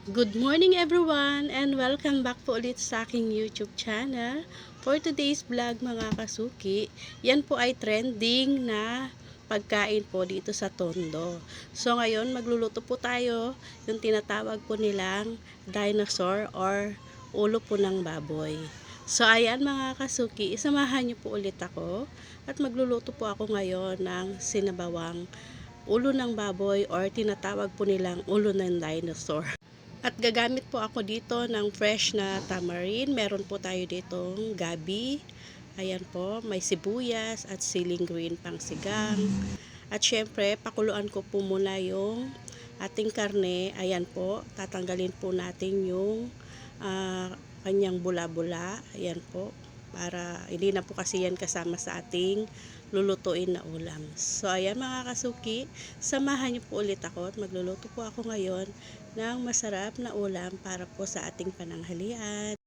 Good morning everyone and welcome back po ulit sa aking YouTube channel. For today's vlog mga kasuki, yan po ay trending na pagkain po dito sa Tondo. So ngayon magluluto po tayo yung tinatawag po nilang dinosaur or ulo po ng baboy. So ayan mga kasuki, isamahan niyo po ulit ako at magluluto po ako ngayon ng sinabawang ulo ng baboy or tinatawag po nilang ulo ng dinosaur. At gagamit po ako dito ng fresh na tamarind. Meron po tayo ditong gabi. Ayan po, may sibuyas at siling green pang sigang. At syempre, pakuluan ko po muna yung ating karne. Ayan po, tatanggalin po natin yung kanyang bula-bula. Ayan po, para hindi na po kasi yan kasama sa ating lulutuin na ulam. So ayan mga kasuki, samahan niyo po ulit ako at magluluto po ako ngayon ng masarap na ulam para po sa ating pananghalian.